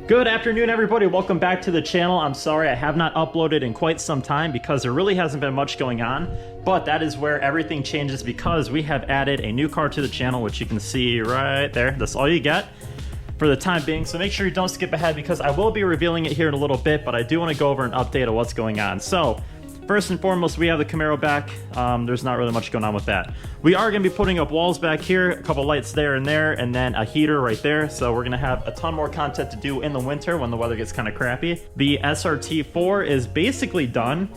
Good afternoon, everybody. Welcome back to the channel. I'm sorry I have not uploaded in quite some time because there really hasn't been much going on, but that is where everything changes because we have added a new car to the channel, which you can see right there. That's all you get for the time being, so make sure you don't skip ahead because I will be revealing it here in a little bit, but I do want to go over an update of what's going on. So first and foremost, we have the Camaro back. There's not really much going on with that. We are going to be putting up walls back here, a couple lights there, and then a heater right there. So we're going to have a ton more content to do in the winter when the weather gets kind of crappy. The SRT4 is basically done.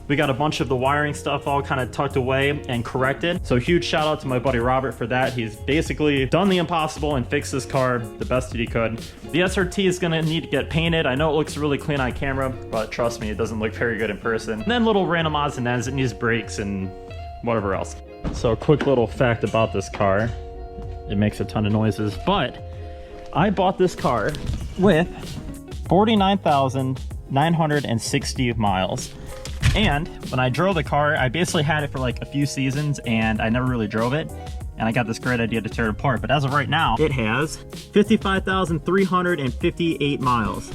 We got a bunch of the wiring stuff all kind of tucked away and corrected. So huge shout out to my buddy Robert for that. He's basically done the impossible and fixed this car the best that he could. The SRT is gonna need to get painted. I know it looks really clean on camera, but trust me, it doesn't look very good in person. And then little random odds and ends, it needs brakes and whatever else. So a quick little fact about this car. It makes a ton of noises, but I bought this car with 49,960 miles. And when I drove the car, I basically had it for like a few seasons and I never really drove it. And I got this great idea to tear it apart. But as of right now, it has 55,358 miles.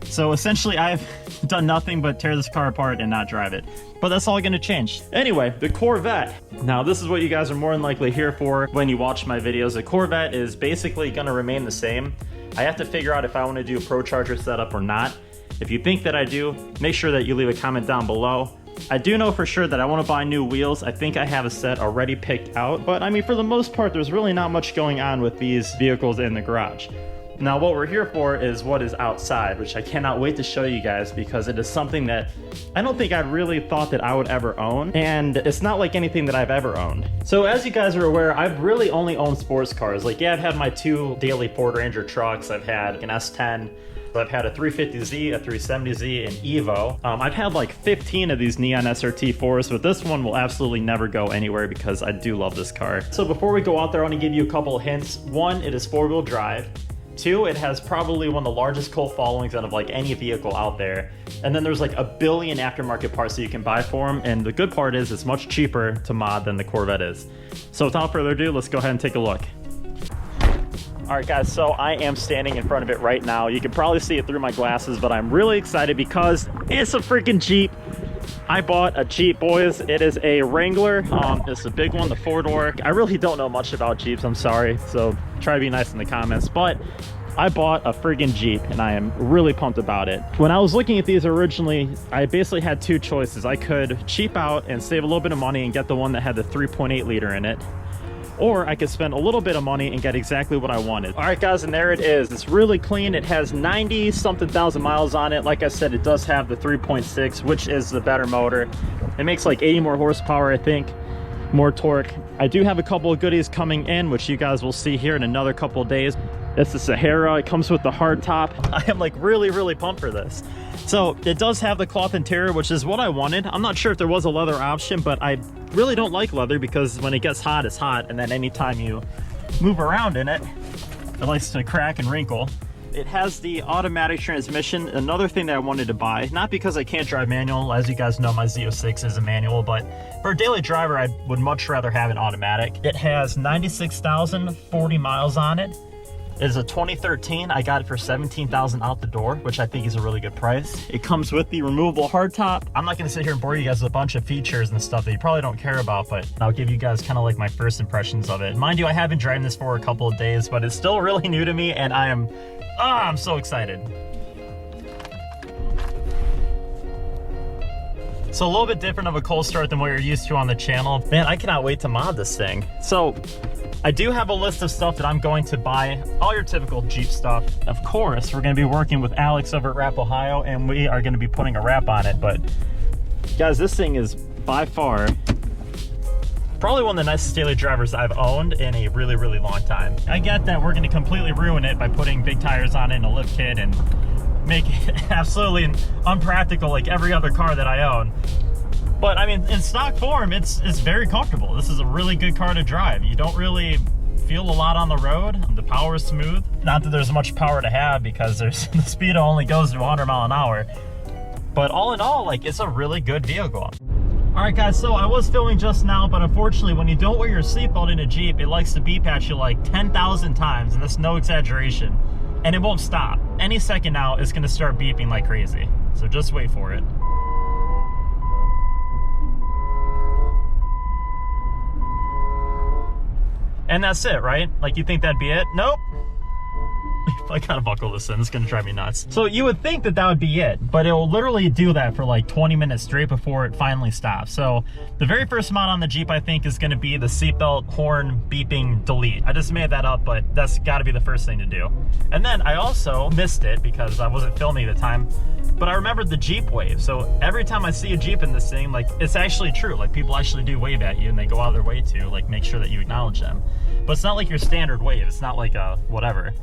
So essentially I've done nothing but tear this car apart and not drive it. But that's all gonna change. Anyway, the Corvette. Now this is what you guys are more than likely here for when you watch my videos. The Corvette is basically gonna remain the same. I have to figure out if I wanna do a Pro Charger setup or not. If you think that I do, make sure that you leave a comment down below. I do know for sure that I want to buy new wheels. I think I have a set already picked out, but I mean, for the most part, there's really not much going on with these vehicles in the garage. Now, what we're here for is what is outside, which I cannot wait to show you guys because it is something that I don't think I really thought that I would ever own, and it's not like anything that I've ever owned. So as you guys are aware, I've really only owned sports cars. Like, yeah, I've had my two daily Ford Ranger trucks. I've had an S10. I've had a 350Z, a 370Z, and Evo. I've had like 15 of these neon SRT4s, but this one will absolutely never go anywhere because I do love this car. So before we go out there, I want to give you a couple of hints. One, it is four-wheel drive. Two, it has probably one of the largest cult followings out of like any vehicle out there. And then there's like a billion aftermarket parts that you can buy for them. And the good part is it's much cheaper to mod than the Corvette is. So without further ado, let's go ahead and take a look. All right, guys, so I am standing in front of it right now. You can probably see it through my glasses, but I'm really excited because it's a freaking Jeep. I bought a Jeep, boys. It is a Wrangler. It's a big one, the four-door. I really don't know much about Jeeps, I'm sorry, so try to be nice in the comments, but I bought a friggin' Jeep and I am really pumped about it. When I was looking at these originally, I basically had two choices. I could cheap out and save a little bit of money and get the one that had the 3.8 liter in it, or I could spend a little bit of money and get exactly what I wanted. All right, guys, and there it is. It's really clean. It has 90-something thousand miles on it. Like I said, it does have the 3.6, which is the better motor. It makes like 80 more horsepower, I think, more torque. I do have a couple of goodies coming in, which you guys will see here in another couple of days. It's the Sahara. It comes with the hard top. I am like really pumped for this. So it does have the cloth interior, which is what I wanted. I'm not sure if there was a leather option, but I really don't like leather because when it gets hot, it's hot. And then anytime you move around in it, it likes to crack and wrinkle. It has the automatic transmission. Another thing that I wanted to buy, not because I can't drive manual. As you guys know, my Z06 is a manual, but for a daily driver, I would much rather have an automatic. It has 96,040 miles on it. It is a 2013. I got it for $17,000 out the door, which I think is a really good price. It comes with the removable hardtop. I'm not gonna sit here and bore you guys with a bunch of features and stuff that you probably don't care about, but I'll give you guys kind of like my first impressions of it. Mind you, I have been driving this for a couple of days, but it's still really new to me and I'm so excited. So a little bit different of a cold start than what you're used to on the channel. Man, I cannot wait to mod this thing. So I do have a list of stuff that I'm going to buy, all your typical Jeep stuff. Of course, we're gonna be working with Alex over at Wrap Ohio, and we are gonna be putting a wrap on it. But guys, this thing is by far probably one of the nicest daily drivers I've owned in a really long time. I get that we're gonna completely ruin it by putting big tires on it and a lift kit and make it absolutely unpractical like every other car that I own. But I mean, in stock form, it's very comfortable. This is a really good car to drive. You don't really feel a lot on the road. The power is smooth. Not that there's much power to have because the speed only goes to 100 miles an hour. But all in all, like, it's a really good vehicle. All right, guys, so I was filming just now, but unfortunately, when you don't wear your seatbelt in a Jeep, it likes to beep at you like 10,000 times, and that's no exaggeration. And it won't stop. any second now, it's gonna start beeping like crazy. So just wait for it. And that's it, right? Like, you think that'd be it? Nope. I gotta buckle this in, it's gonna drive me nuts. So you would think that that would be it, but it will literally do that for like 20 minutes straight before it finally stops. So the very first mod on the Jeep, I think, is gonna be the seatbelt horn beeping delete. I just made that up, but that's gotta be the first thing to do. And then I also missed it because I wasn't filming at the time, but I remembered the Jeep wave. So every time I see a Jeep in this thing, like, it's actually true. Like, people actually do wave at you, and they go out of their way to like make sure that you acknowledge them. But it's not like your standard wave. It's not like a whatever.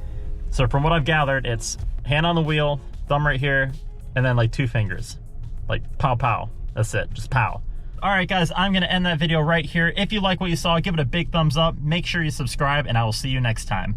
So from what I've gathered, it's hand on the wheel, thumb right here, and then like 2 fingers. Like pow pow. That's it, just pow. All right, guys, I'm gonna end that video right here. If you like what you saw, give it a big thumbs up. Make sure you subscribe, and I will see you next time.